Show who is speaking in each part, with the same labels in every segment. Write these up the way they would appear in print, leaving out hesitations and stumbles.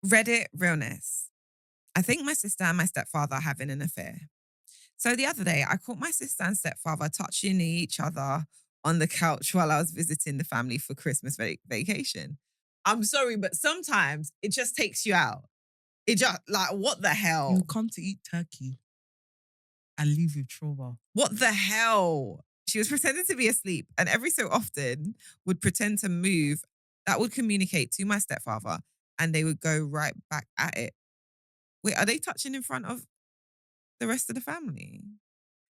Speaker 1: Reddit Realness. I think my sister and my stepfather are having an affair. So the other day, I caught my sister and stepfather touching each other on the couch while I was visiting the family for Christmas vacation. I'm sorry, but sometimes it just takes you out. It just, like, what the
Speaker 2: You
Speaker 1: hell?
Speaker 2: come to eat turkey and leave with trauma.
Speaker 1: What the hell? She was pretending to be asleep and every so often would pretend to move. That would communicate to my stepfather and they would go right back at it. Wait, are they touching in front of the rest of the family?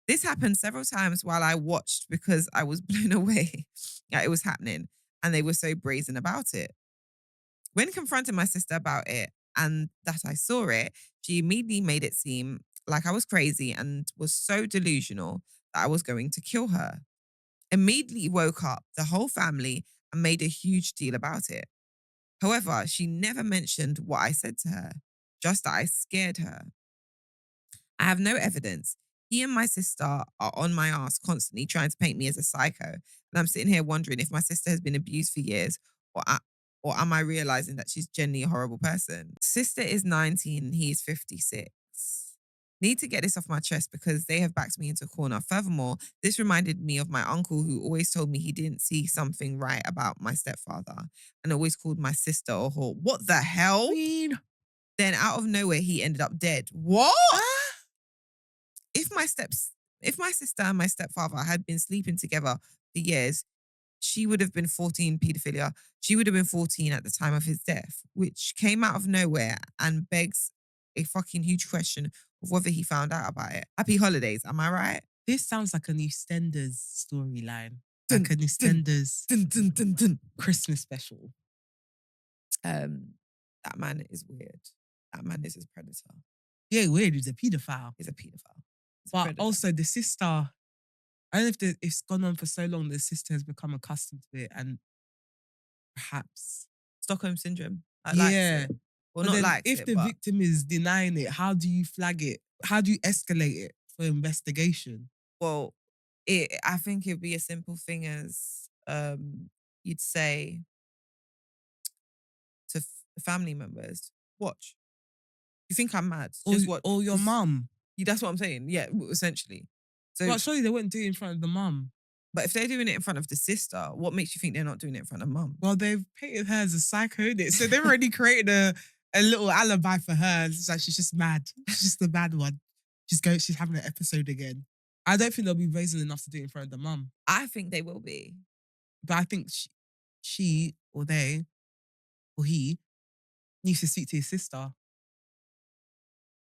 Speaker 1: This happened several times while I watched because I was blown away that it was happening and they were so brazen about it. When confronting my sister about it and that I saw it, she immediately made it seem like I was crazy and was so delusional that I was going to kill her. Immediately woke up the whole family and made a huge deal about it. However, she never mentioned what I said to her, just that I scared her. I have no evidence. He and my sister are on my ass constantly trying to paint me as a psycho. And I'm sitting here wondering if my sister has been abused for years or, or am I realizing that she's genuinely a horrible person? Sister is 19 and he is 56. Need to get this off my chest because they have backed me into a corner. Furthermore, this reminded me of my uncle who always told me he didn't see something right about my stepfather and always called my sister a whore. What the hell? Then out of nowhere, he ended up dead. What? If my sister and my stepfather had been sleeping together for years, she would have been 14 paedophilia. She would have been 14 at the time of his death, which came out of nowhere and begs a fucking huge question of whether he found out about it. Happy holidays, am I right?
Speaker 2: This sounds like an EastEnders storyline.
Speaker 1: Dun,
Speaker 2: Like an EastEnders
Speaker 1: Dun, dun, dun, dun.
Speaker 2: Christmas special.
Speaker 1: That man is weird. That man is a predator.
Speaker 2: Yeah, weird. He's a paedophile.
Speaker 1: He's a paedophile. He's a
Speaker 2: But
Speaker 1: predator.
Speaker 2: also the sister, I don't know if it's gone on for so long, the sister has become accustomed to it and perhaps.
Speaker 1: Stockholm Syndrome.
Speaker 2: Yeah.
Speaker 1: Likes it. Well,
Speaker 2: But
Speaker 1: not
Speaker 2: then
Speaker 1: likes
Speaker 2: if
Speaker 1: it,
Speaker 2: the
Speaker 1: but
Speaker 2: victim is denying it, how do you flag it? How do you escalate it for investigation?
Speaker 1: well, I think it'd be a simple thing as you'd say to family members, watch. You think I'm mad? Just watch.
Speaker 2: Or your mum.
Speaker 1: That's what I'm saying. Yeah, essentially. So,
Speaker 2: But surely they wouldn't do it in front of the mum.
Speaker 1: but if they're doing it in front of the sister, what makes you think they're not doing it in front of mum?
Speaker 2: Well, they've painted her as a psycho, innit? So they've already created a little alibi for her. It's like she's just mad. She's just the bad one. She's having an episode again. I don't think they'll be brazen enough to do it in front of the mum.
Speaker 1: I think they will be.
Speaker 2: But I think she or they or he needs to speak to his sister.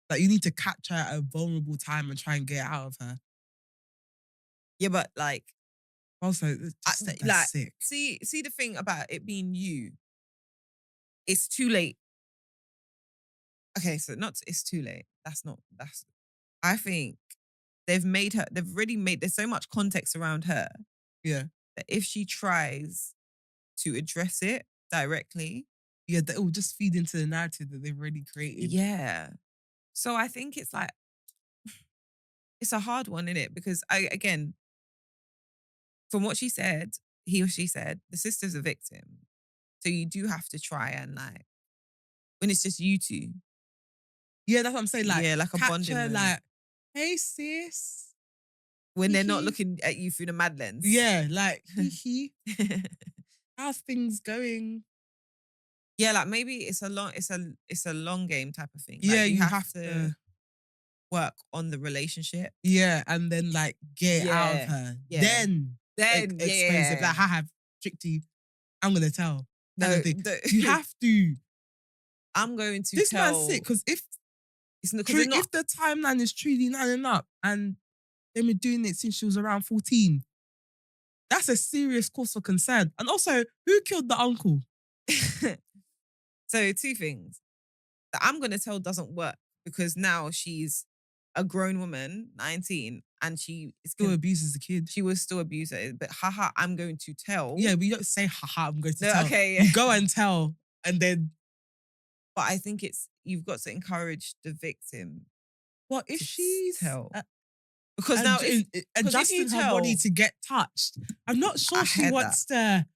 Speaker 2: Like, you need to catch her at a vulnerable time and try and get it out of her.
Speaker 1: Yeah, but like,
Speaker 2: Also, that's sick.
Speaker 1: see the thing about it being you. It's too late. Okay, so it's too late. I think they've already made, there's so much context around her
Speaker 2: Yeah.
Speaker 1: that if she tries to address it directly.
Speaker 2: Yeah, that will just feed into the narrative that they've already created.
Speaker 1: Yeah. So I think it's like, it's a hard one, innit? Because again, from what she said, he or she said, the sister's a victim. So you do have to try and like, when it's just you two.
Speaker 2: Yeah, that's what I'm saying. Like,
Speaker 1: yeah, like a
Speaker 2: catch
Speaker 1: bonding
Speaker 2: her,
Speaker 1: moment.
Speaker 2: like, hey sis.
Speaker 1: When they're not looking at you through the mad lens.
Speaker 2: Yeah, like, hee. How's things going?
Speaker 1: Yeah, like maybe it's a long game type of thing.
Speaker 2: Yeah,
Speaker 1: like,
Speaker 2: you have to
Speaker 1: work on the relationship.
Speaker 2: Yeah, and then like get out of her.
Speaker 1: Yeah.
Speaker 2: Then expose it. Like, I have tricked you. I'm gonna tell.
Speaker 1: No,
Speaker 2: you have to.
Speaker 1: I'm going to
Speaker 2: this
Speaker 1: tell.
Speaker 2: Man's sick because if
Speaker 1: not,
Speaker 2: if the timeline is truly lining up and they've been doing it since she was around 14, that's a serious cause for concern. And also, who killed the uncle?
Speaker 1: So two things. The I'm gonna tell doesn't work because now she's a grown woman, 19, and she
Speaker 2: still abuses the kid.
Speaker 1: She was still abuser, but haha, I'm going to tell.
Speaker 2: Yeah, but you don't say haha, I'm going to tell.
Speaker 1: Okay, yeah.
Speaker 2: You go and tell, and then.
Speaker 1: But I think you've got to encourage the victim.
Speaker 2: What if she's
Speaker 1: tell? Because now
Speaker 2: adjusting her body to get touched, I'm not sure she wants to.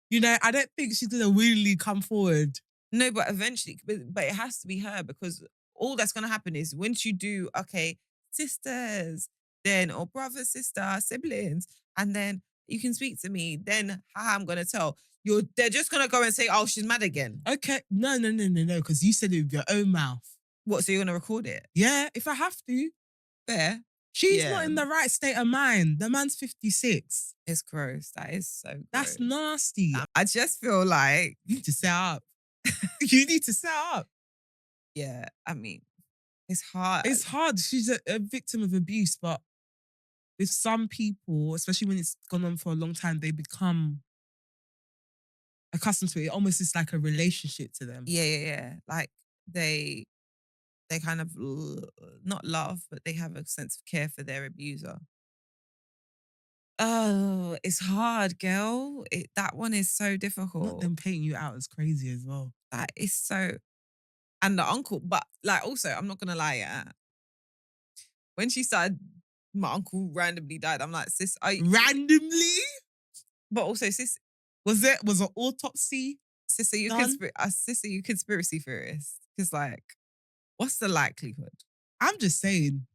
Speaker 2: You know, I don't think she's gonna willingly come forward.
Speaker 1: No, but eventually, but it has to be her because all that's gonna happen is once you do, okay, sisters, then or brother, sister, siblings, and then you can speak to me, then haha, I'm gonna tell. They're just gonna go and say, oh, she's mad again.
Speaker 2: Okay, no, because you said it with your own mouth.
Speaker 1: What, so you're gonna record it?
Speaker 2: Yeah, if I have to.
Speaker 1: Fair.
Speaker 2: She's
Speaker 1: Yeah.
Speaker 2: not in the right state of mind. The man's 56.
Speaker 1: It's gross. That is so gross.
Speaker 2: That's nasty.
Speaker 1: I just feel like,
Speaker 2: You need to set up. You need to set up.
Speaker 1: yeah, I mean, it's hard.
Speaker 2: It's hard. She's a victim of abuse, but with some people, especially when it's gone on for a long time, they become accustomed to it. It almost is like a relationship to them.
Speaker 1: Yeah. Like they kind of not love, but they have a sense of care for their abuser. Oh, it's hard, girl. That one is so
Speaker 2: Not
Speaker 1: difficult.
Speaker 2: them painting you out as crazy as well.
Speaker 1: That is so. And the uncle, but like also, I'm not gonna lie, yeah. When she started, my uncle randomly died. I'm like, sis,
Speaker 2: Randomly?
Speaker 1: but also, sis,
Speaker 2: Was an autopsy?
Speaker 1: sister, you
Speaker 2: Done?
Speaker 1: sister, you conspiracy theorist. Because like, what's the likelihood?
Speaker 2: I'm just saying.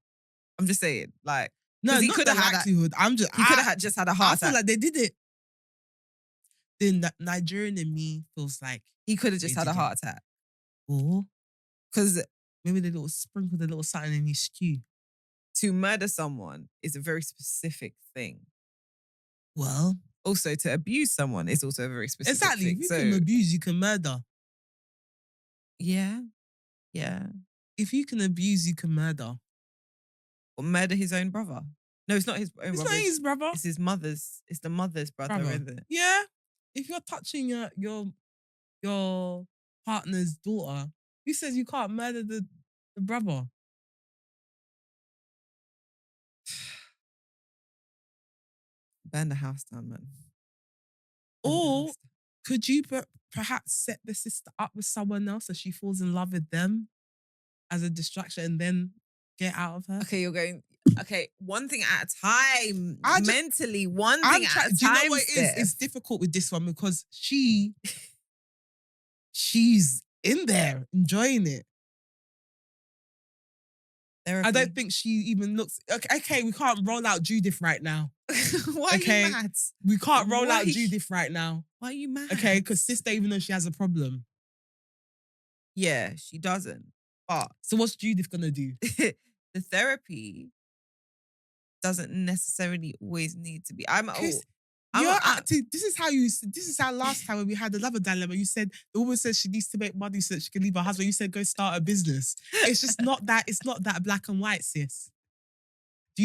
Speaker 1: I'm just saying, like,
Speaker 2: No,
Speaker 1: he
Speaker 2: not
Speaker 1: could
Speaker 2: the
Speaker 1: have had
Speaker 2: likelihood.
Speaker 1: he could have just had a
Speaker 2: I
Speaker 1: heart
Speaker 2: feel
Speaker 1: attack.
Speaker 2: like they did it. The Nigerian in me feels like,
Speaker 1: He could have just
Speaker 2: they
Speaker 1: had a
Speaker 2: did it.
Speaker 1: heart attack.
Speaker 2: or
Speaker 1: Because
Speaker 2: maybe they sprinkled a little something in his stew.
Speaker 1: to murder someone is a very specific thing.
Speaker 2: Well,
Speaker 1: Also, to abuse someone is also a very specific
Speaker 2: exactly.
Speaker 1: thing.
Speaker 2: If you
Speaker 1: So,
Speaker 2: can abuse, you can murder.
Speaker 1: yeah.
Speaker 2: If you can abuse, you can murder.
Speaker 1: Or murder his own brother. No, it's not his own
Speaker 2: It's
Speaker 1: brother.
Speaker 2: not his brother.
Speaker 1: It's his mother's. It's the mother's brother, isn't it?
Speaker 2: Yeah. If you're touching your partner's daughter, who says you can't murder the brother?
Speaker 1: Burn the house down, man. Burn the
Speaker 2: Or
Speaker 1: house down.
Speaker 2: could you perhaps set the sister up with someone else so she falls in love with them as a distraction and then get out of her?
Speaker 1: Okay, you're going. Okay, one thing at a time. Mentally, one
Speaker 2: Do
Speaker 1: thing
Speaker 2: you
Speaker 1: at a time.
Speaker 2: know what it is?
Speaker 1: Steph.
Speaker 2: It's difficult with this one because she's in there enjoying it.
Speaker 1: Therapy.
Speaker 2: I don't think she even looks. Okay, we can't roll out Judith right now.
Speaker 1: Why are
Speaker 2: Okay.
Speaker 1: you mad?
Speaker 2: We can't roll
Speaker 1: Why?
Speaker 2: out Judith right now.
Speaker 1: Why are you mad?
Speaker 2: Okay, because sis don't even know she has a problem.
Speaker 1: Yeah, she doesn't. But
Speaker 2: So what's Judith gonna do?
Speaker 1: the therapy doesn't necessarily always need to be.
Speaker 2: You're acting. This is how last time when we had another dilemma, you said the woman said she needs to make money so that she can leave her husband. You said go start a business. It's just not that. It's not that black and white, sis.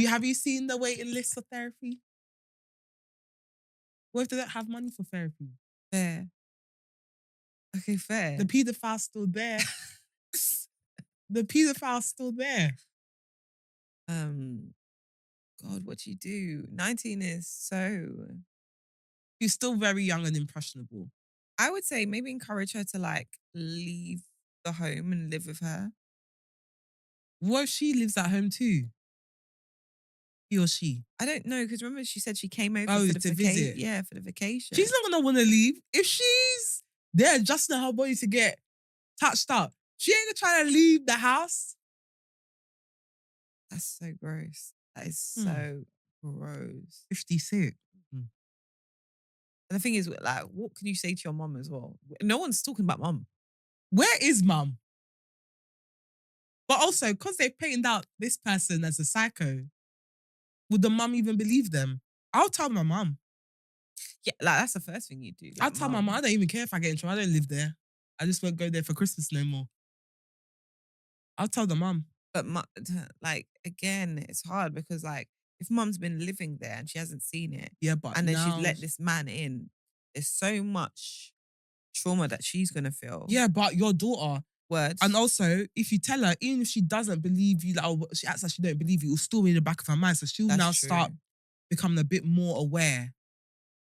Speaker 2: Have you seen the waiting list for therapy? What if they don't have money for therapy?
Speaker 1: fair. Okay, fair.
Speaker 2: The paedophile's still there. The paedophile's still there.
Speaker 1: God, what do you do? 19 is so.
Speaker 2: He's still very young and impressionable.
Speaker 1: I would say maybe encourage her to like leave the home and live with her.
Speaker 2: What if she lives at home too? He or she?
Speaker 1: I don't know, because remember she said she came over
Speaker 2: Oh,
Speaker 1: for the
Speaker 2: to visit.
Speaker 1: Yeah, for the vacation.
Speaker 2: She's not gonna want to leave. If she's there adjusting her body to get touched up, she ain't gonna try to leave the house.
Speaker 1: That's so gross. That is so gross.
Speaker 2: 56.
Speaker 1: And the thing is, like, what can you say to your mum as well? No one's talking about mum.
Speaker 2: Where is mum? But also, because they've painted out this person as a psycho, would the mum even believe them? I'll tell my mum.
Speaker 1: Yeah, like that's the first thing you do. Like,
Speaker 2: I'll tell my mum, I don't even care if I get in trouble. I don't live there. I just won't go there for Christmas no more. I'll tell the mum.
Speaker 1: But like again, it's hard because like if mum's been living there and she hasn't seen it,
Speaker 2: Yeah, but
Speaker 1: and then
Speaker 2: now,
Speaker 1: she's let this man in, there's so much trauma that she's gonna feel.
Speaker 2: yeah, but your daughter.
Speaker 1: Words.
Speaker 2: And also, if you tell her, even if she doesn't believe you, like, or she acts like she don't believe you, it'll still be in the back of her mind. So she'll
Speaker 1: That's
Speaker 2: now
Speaker 1: true.
Speaker 2: start becoming a bit more aware.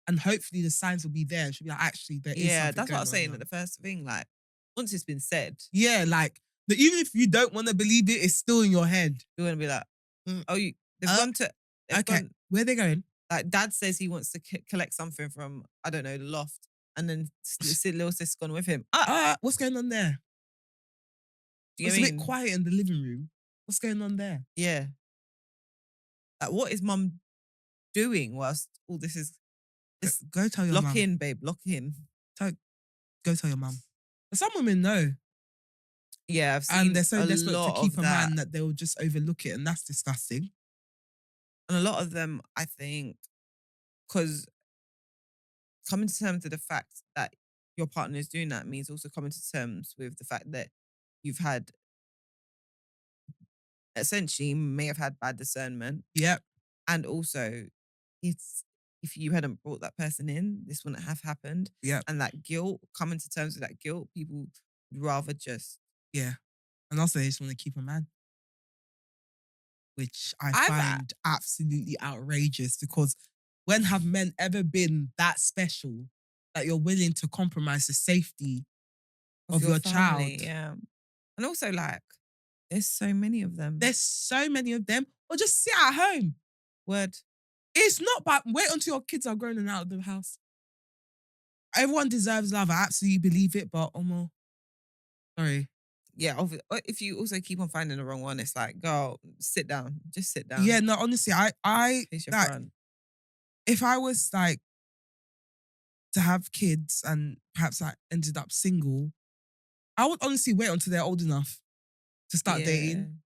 Speaker 2: And hopefully the signs will be there. And she'll be like, actually, there is
Speaker 1: Yeah,
Speaker 2: something
Speaker 1: that's what I was
Speaker 2: going
Speaker 1: saying
Speaker 2: on
Speaker 1: at the first thing. Like, once it's been said,
Speaker 2: Yeah, like, even if you don't want to believe it, it's still in your head.
Speaker 1: you're gonna be like, oh, they've
Speaker 2: Uh,
Speaker 1: gone to. They've
Speaker 2: Okay,
Speaker 1: gone,
Speaker 2: where are they going?
Speaker 1: like, dad says he wants to collect something from, I don't know, the loft. and then little sis gone with him.
Speaker 2: What's going on there?
Speaker 1: Do you
Speaker 2: It's
Speaker 1: know
Speaker 2: a
Speaker 1: what I
Speaker 2: bit
Speaker 1: mean?
Speaker 2: quiet in the living room. What's going on there?
Speaker 1: Yeah. Like, what is mum doing whilst all this is this
Speaker 2: Go tell your
Speaker 1: lock
Speaker 2: mum.
Speaker 1: in, babe, lock in.
Speaker 2: Go tell your mum. But some women know.
Speaker 1: Yeah, I've
Speaker 2: And
Speaker 1: seen
Speaker 2: they're so
Speaker 1: a
Speaker 2: desperate to
Speaker 1: lot
Speaker 2: keep
Speaker 1: of
Speaker 2: a
Speaker 1: that.
Speaker 2: man that they'll just overlook it, and that's disgusting.
Speaker 1: And a lot of them, I think, because coming to terms with the fact that your partner is doing that means also coming to terms with the fact that you've had essentially may have had bad discernment.
Speaker 2: Yep.
Speaker 1: And also, it's if you hadn't brought that person in, this wouldn't have happened.
Speaker 2: Yep.
Speaker 1: And that guilt, coming to terms with that guilt, people would rather just.
Speaker 2: Yeah. And also they just want to keep a man. Which I
Speaker 1: I've
Speaker 2: find absolutely outrageous, because when have men ever been that special that you're willing to compromise the safety of your
Speaker 1: family,
Speaker 2: child?
Speaker 1: yeah. And also, like, there's so many of them.
Speaker 2: There's so many of them. Or just sit at home.
Speaker 1: Word.
Speaker 2: It's not bad. Wait until your kids are grown and out of the house. Everyone deserves love. I absolutely believe it, but sorry.
Speaker 1: Yeah, if you also keep on finding the wrong one, it's like, girl, sit down. Just sit down.
Speaker 2: Yeah, no, honestly, I
Speaker 1: Face your
Speaker 2: like,
Speaker 1: front.
Speaker 2: if I was like to have kids and perhaps I ended up single, I would honestly wait until they're old enough to start dating.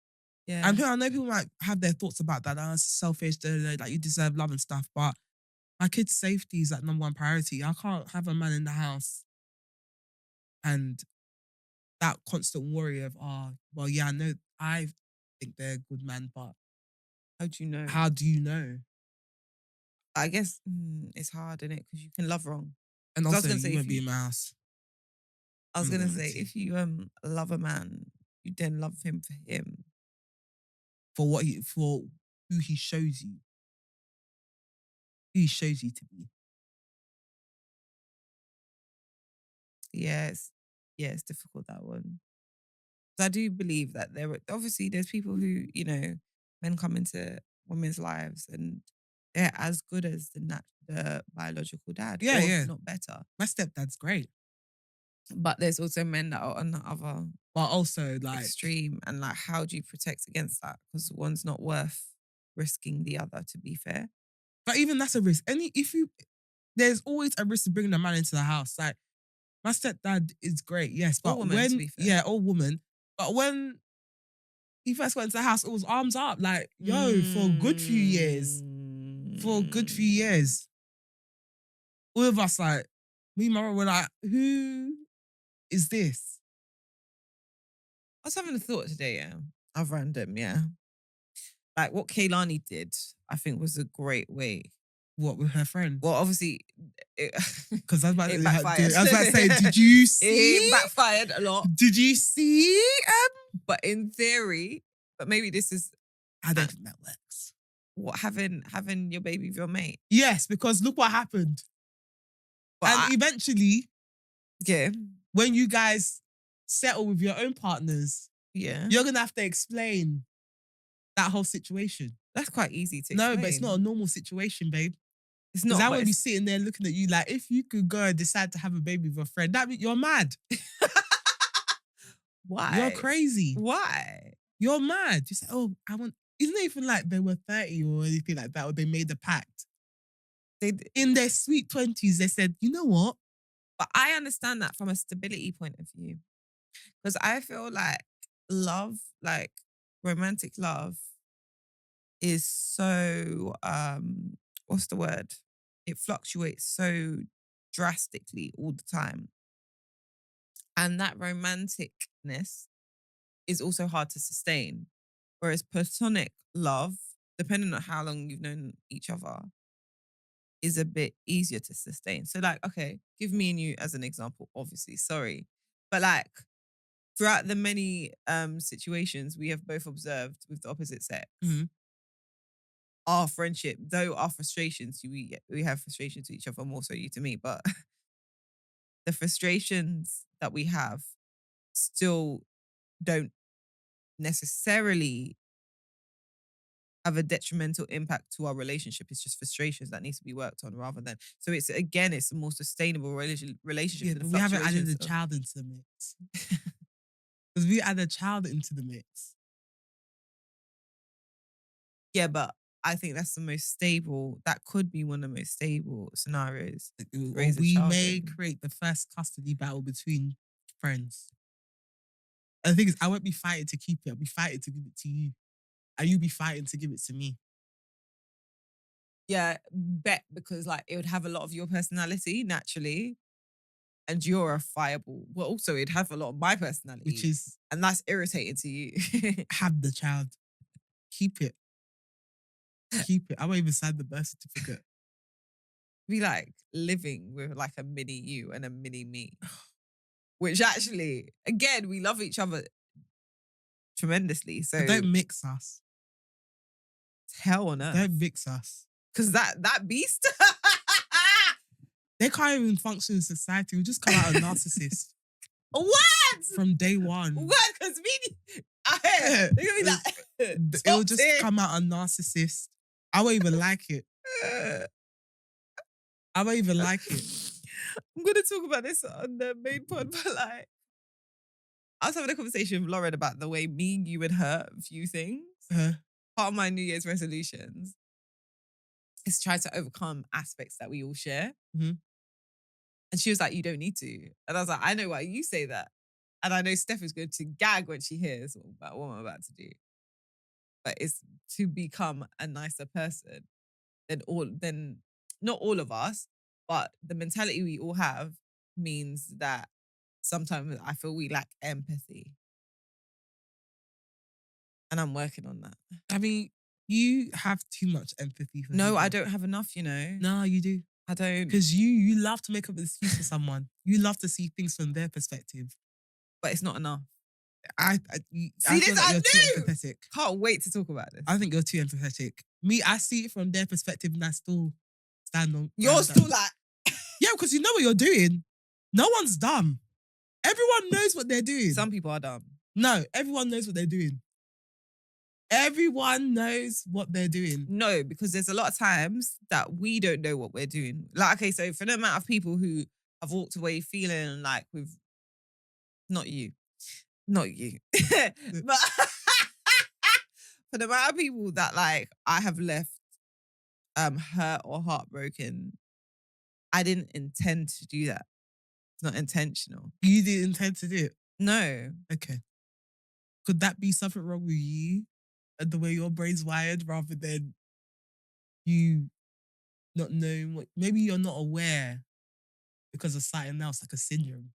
Speaker 1: Yeah.
Speaker 2: And I know people might have their thoughts about that. It's selfish, like you deserve love and stuff. But my kid's safety is like number one priority. I can't have a man in the house and that constant worry of, well, yeah, I know, I think they're a good man, but
Speaker 1: How do you know?
Speaker 2: how do you know?
Speaker 1: I guess it's hard, isn't it? Because you can love wrong.
Speaker 2: And
Speaker 1: 'Cause I was
Speaker 2: also,
Speaker 1: gonna say,
Speaker 2: you
Speaker 1: if
Speaker 2: won't be
Speaker 1: you-
Speaker 2: in my house.
Speaker 1: I was
Speaker 2: I'm
Speaker 1: gonna
Speaker 2: not
Speaker 1: say,
Speaker 2: to.
Speaker 1: if you love a man, you then love him for him.
Speaker 2: For who he shows you. Who he shows you to be.
Speaker 1: It's difficult, that one. 'Cause I do believe that there's people who, men come into women's lives and they're as good as the biological dad,
Speaker 2: Yeah,
Speaker 1: or if
Speaker 2: yeah.
Speaker 1: not better.
Speaker 2: My stepdad's great.
Speaker 1: But there's also men that are on the other
Speaker 2: But also, like,
Speaker 1: extreme, and like, how do you protect against that? Because one's not worth risking the other, to be fair.
Speaker 2: but even that's a risk. There's always a risk of bringing a man into the house. Like, my stepdad is great, yes, but
Speaker 1: Or woman, to be fair.
Speaker 2: or woman, but when he first got into the house, it was arms up, like, yo, for a good few years. For a good few years. All of us, like, me and my brother were like, who is this?
Speaker 1: I was having a thought today, yeah, of random, yeah. Like, what Kaylani did, I think, was a great way.
Speaker 2: What, with her friend?
Speaker 1: Well, obviously,
Speaker 2: Because I was about
Speaker 1: it
Speaker 2: to
Speaker 1: backfired.
Speaker 2: say, did you see?
Speaker 1: It backfired a lot.
Speaker 2: Did you see?
Speaker 1: But in theory, but maybe this is
Speaker 2: I don't think that works.
Speaker 1: what having your baby with your mate.
Speaker 2: Yes, because look what happened.
Speaker 1: But
Speaker 2: Eventually,
Speaker 1: yeah,
Speaker 2: when you guys settle with your own partners,
Speaker 1: yeah,
Speaker 2: you're going to have to explain that whole situation.
Speaker 1: that's quite easy to
Speaker 2: No,
Speaker 1: explain.
Speaker 2: but it's not a normal situation, babe.
Speaker 1: It's
Speaker 2: Because
Speaker 1: not.
Speaker 2: I
Speaker 1: but
Speaker 2: won't be
Speaker 1: it's-
Speaker 2: sitting there looking at you like, if you could go and decide to have a baby with a friend, you're mad.
Speaker 1: Why?
Speaker 2: You're crazy.
Speaker 1: Why?
Speaker 2: You're mad. You say, isn't it even like they were 30 or anything like that, or they made a pact? In their sweet 20s, they said, you know what?
Speaker 1: But I understand that from a stability point of view. Because I feel like love, like romantic love, is so what's the word? It fluctuates so drastically all the time. And that romanticness is also hard to sustain. Whereas platonic love, depending on how long you've known each other, is a bit easier to sustain. So, like, okay, give me and you as an example, obviously, sorry. But like, throughout the many situations we have both observed with the opposite sex,
Speaker 2: Mhm.
Speaker 1: our friendship, though our frustrations, we have frustrations to each other, more so you to me, but the frustrations that we have still don't necessarily have a detrimental impact to our relationship. It's just frustrations that needs to be worked on rather than. So it's a more sustainable relationship.
Speaker 2: Yeah,
Speaker 1: than
Speaker 2: but we haven't added
Speaker 1: fluctuations
Speaker 2: a child into the mix. Because we add a child into the mix.
Speaker 1: Yeah, but I think that's the most stable. That could be one of the most stable scenarios.
Speaker 2: Or
Speaker 1: Raise a
Speaker 2: we
Speaker 1: child
Speaker 2: may
Speaker 1: in.
Speaker 2: create the first custody battle between friends. And the thing is, I won't be fighting to keep it. I'll be fighting to give it to you. And you'll be fighting to give it to me.
Speaker 1: Yeah, bet because like it would have a lot of your personality naturally, and you're a fireball. Well, also it'd have a lot of my personality,
Speaker 2: Which is,
Speaker 1: and that's irritating to you.
Speaker 2: have the child. Keep it. Keep it. I won't even sign the birth certificate.
Speaker 1: Be like living with like a mini you and a mini me, which actually, again, we love each other tremendously. So
Speaker 2: But don't mix us.
Speaker 1: hell on earth,
Speaker 2: Don't mix us.
Speaker 1: because that beast.
Speaker 2: They can't even function in society. We'll just come out a narcissist
Speaker 1: What?
Speaker 2: from day one.
Speaker 1: What? Because me, they're gonna be like,
Speaker 2: It'll just
Speaker 1: toxic.
Speaker 2: come out a narcissist. I won't even like it. I won't even like it.
Speaker 1: I'm gonna talk about this on the main pod, but like, I was having a conversation with Lauren about the way me, you, and her view things.
Speaker 2: Uh,
Speaker 1: Part of my New Year's resolutions is try to overcome aspects that we all share.
Speaker 2: Mhm.
Speaker 1: And she was like, "You don't need to," and I was like, "I know why you say that," and I know Steph is going to gag when she hears about what I'm about to do. But it's to become a nicer person than not all of us, but the mentality we all have means that sometimes I feel we lack empathy. And I'm working on that.
Speaker 2: I mean, you have too much empathy for
Speaker 1: No,
Speaker 2: people.
Speaker 1: I don't have enough,
Speaker 2: No, you do.
Speaker 1: I don't.
Speaker 2: Because you love to make up an excuse for someone. You love to see things from their perspective.
Speaker 1: But it's not enough.
Speaker 2: I
Speaker 1: See
Speaker 2: feel
Speaker 1: this?
Speaker 2: like
Speaker 1: I
Speaker 2: you're too
Speaker 1: knew!
Speaker 2: empathetic.
Speaker 1: Can't wait to talk about this.
Speaker 2: I think you're too empathetic. Me, I see it from their perspective and I still stand on.
Speaker 1: You're
Speaker 2: ground
Speaker 1: still
Speaker 2: that-
Speaker 1: like,
Speaker 2: Yeah, because you know what you're doing. No one's dumb. Everyone knows what they're doing.
Speaker 1: some people are dumb.
Speaker 2: No, everyone knows what they're doing. Everyone knows what they're doing.
Speaker 1: No, because there's a lot of times that we don't know what we're doing. Like, okay, so for the amount of people who have walked away feeling like with not you, but for the amount of people that like I have left hurt or heartbroken, I didn't intend to do that. It's not intentional.
Speaker 2: You didn't intend to do it.
Speaker 1: No.
Speaker 2: Okay. Could that be something wrong with you and the way your brain's wired rather than you not knowing what, maybe you're not aware because of something else, like a syndrome.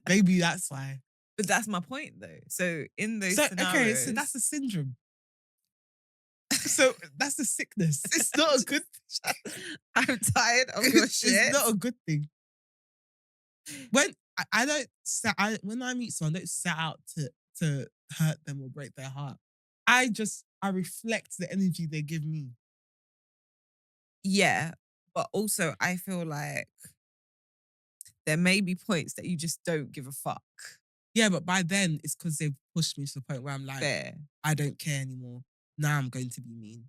Speaker 2: Maybe that's why.
Speaker 1: But that's my point though. So in those scenarios.
Speaker 2: Okay, so that's a syndrome. So that's a sickness. It's not a good
Speaker 1: I'm tired of your shit.
Speaker 2: It's not a good thing. When when I meet someone, I don't set out to hurt them or break their heart. I reflect the energy they give me.
Speaker 1: Yeah, but also I feel like there may be points that you just don't give a fuck.
Speaker 2: Yeah, but by then it's because they've pushed me to the point where I'm like,
Speaker 1: Fair.
Speaker 2: I don't care anymore. Now I'm going to be mean.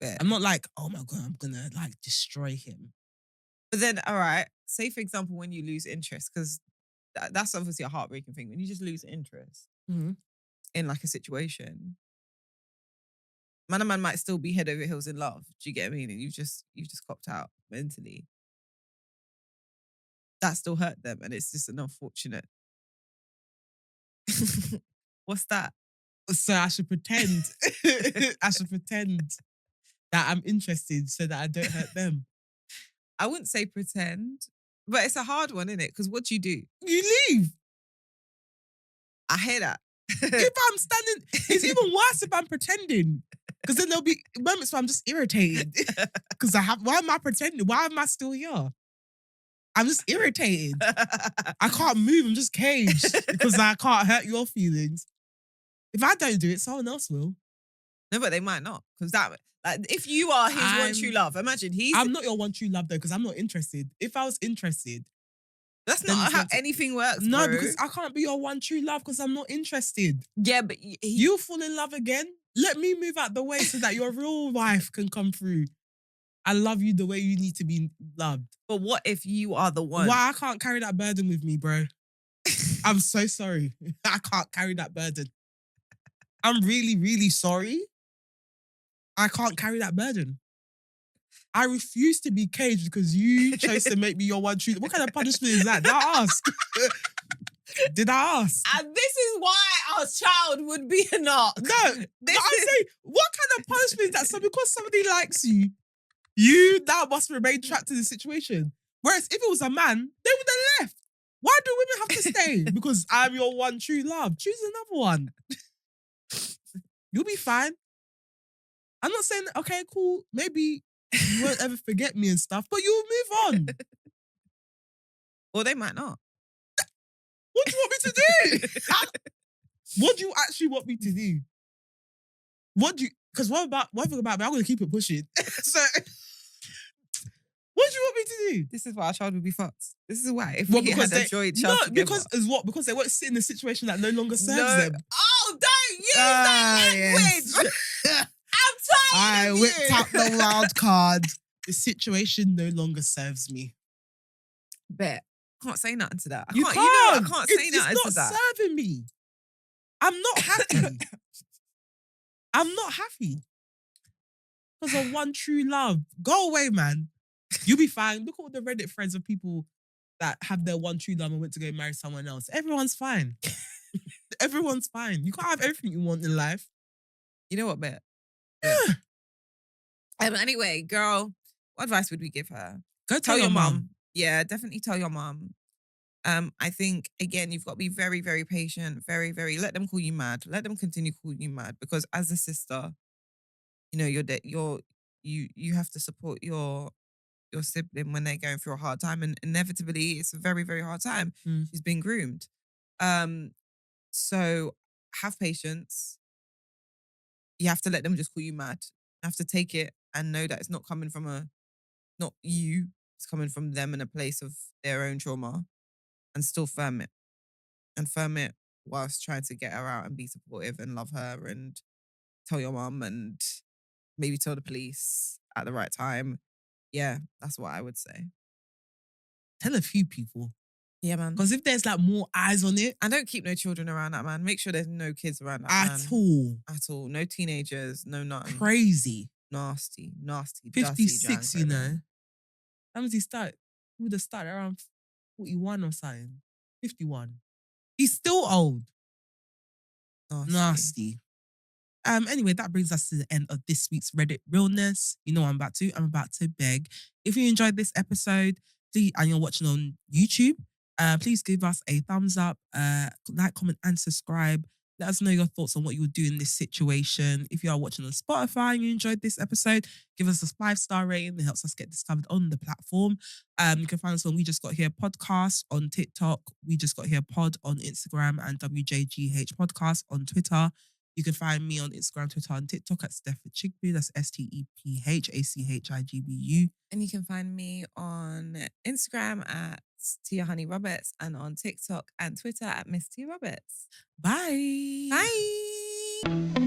Speaker 1: Fair.
Speaker 2: I'm not like, oh my God, I'm gonna like destroy him.
Speaker 1: But then, all right, say for example, when you lose interest, because that's obviously a heartbreaking thing. When you just lose interest in like a situation, man might still be head over heels in love. Do you get what I mean? And you've just copped out mentally. That still hurt them, and it's just an unfortunate. What's that?
Speaker 2: So I should pretend. I should pretend that I'm interested so that I don't hurt them.
Speaker 1: I wouldn't say pretend, but it's a hard one, isn't it? Because what do?
Speaker 2: You leave.
Speaker 1: I hear that.
Speaker 2: If I'm standing, it's even worse if I'm pretending. Because then there'll be moments where I'm just irritated. Because why am I pretending? Why am I still here? I'm just irritated. I can't move. I'm just caged because I can't hurt your feelings. If I don't do it, someone else will.
Speaker 1: No, but they might not. Because that, like, if you are his one true love, imagine
Speaker 2: I'm not your one true love though, because I'm not interested. If I was interested,
Speaker 1: that's not how anything works.
Speaker 2: No,
Speaker 1: bro.
Speaker 2: because I can't be your one true love because I'm not interested.
Speaker 1: Yeah, but
Speaker 2: you fall in love again. Let me move out the way so that your real wife can come through. I love you the way you need to be loved.
Speaker 1: But what if you are the one?
Speaker 2: Why I can't carry that burden with me, bro? I'm so sorry. I can't carry that burden. I'm really, really sorry. I can't carry that burden. I refuse to be caged because you chose to make me your one true. What kind of punishment is that? Did I ask? Did I ask?
Speaker 1: And this is why our child would be a narc.
Speaker 2: No.
Speaker 1: This
Speaker 2: I
Speaker 1: is-
Speaker 2: say, what kind of punishment is that? So because somebody likes you, you now must remain trapped in the situation. Whereas if it was a man, they would have left. Why do women have to stay? Because I'm your one true love. Choose another one. You'll be fine. I'm not saying, okay, cool, maybe you won't ever forget me and stuff, but you'll move on.
Speaker 1: Or they might not.
Speaker 2: What do you want me to do? What do you actually want me to do? Because one thing about me, I'm going to keep it pushing. So, what do you want me to do?
Speaker 1: This is why our child would be fucked. This is why. If
Speaker 2: Well,
Speaker 1: we had a joint child together.
Speaker 2: Because they won't sit in a situation that no longer serves
Speaker 1: No.
Speaker 2: them.
Speaker 1: Oh, don't use that language.
Speaker 2: Yes.
Speaker 1: I'm tired
Speaker 2: I
Speaker 1: of
Speaker 2: whipped
Speaker 1: you.
Speaker 2: out the wild card. The situation no longer serves me.
Speaker 1: Bet. Can't say nothing to that. I
Speaker 2: You
Speaker 1: can't.
Speaker 2: can't.
Speaker 1: You know I can't say
Speaker 2: It's
Speaker 1: nothing to
Speaker 2: not
Speaker 1: that.
Speaker 2: serving me. I'm not happy. I'm not happy. Because of one true love. Go away, man. You'll be fine. Look at all the Reddit threads of people that have their one true love and went to go marry someone else. Everyone's fine. Everyone's fine. You can't have everything you want in life.
Speaker 1: You know what, Bet?
Speaker 2: Yeah.
Speaker 1: Anyway, girl, what advice would we give her?
Speaker 2: Go
Speaker 1: Tell your mum. Yeah, definitely tell your mum. I think again, you've got to be very, very patient. Very, very. Let them call you mad. Let them continue calling you mad because as a sister, you know you have to support your sibling when they're going through a hard time, and inevitably, it's a very, very hard time.
Speaker 2: Mm.
Speaker 1: She's been groomed. So have patience. You have to let them just call you mad. You have to take it and know that it's not coming from not you. It's coming from them in a place of their own trauma, and still firm it. And firm it whilst trying to get her out and be supportive and love her and tell your mum and maybe tell the police at the right time. Yeah, that's what I would say.
Speaker 2: Tell a few people.
Speaker 1: Yeah, man.
Speaker 2: Because if there's like more eyes on it.
Speaker 1: And don't keep no children around that man. Make sure there's no kids around that man.
Speaker 2: At all.
Speaker 1: At all. No teenagers, no nothing.
Speaker 2: Crazy.
Speaker 1: Nasty,
Speaker 2: 56, you know. How does he start? He would have started around 41 or something. 51. He's still old. Nasty. Anyway, that brings us to the end of this week's Reddit Realness. You know what I'm about to? I'm about to beg. If you enjoyed this episode, please, and you're watching on YouTube, please give us a thumbs up, like, comment, and subscribe. Let us know your thoughts on what you would do in this situation. If you are watching on Spotify and you enjoyed this episode, give us a 5-star rating. It helps us get discovered on the platform. You can find us on We Just Got Here Podcast on TikTok, We Just Got Here Pod on Instagram, and WJGH Podcast on Twitter. You can find me on Instagram, Twitter, and TikTok at Stepfatchigbu. That's STEPHACHIGBU.
Speaker 1: And you can find me on Instagram at Tia Honey Roberts and on TikTok and Twitter at Miss T Roberts.
Speaker 2: Bye.
Speaker 1: Bye.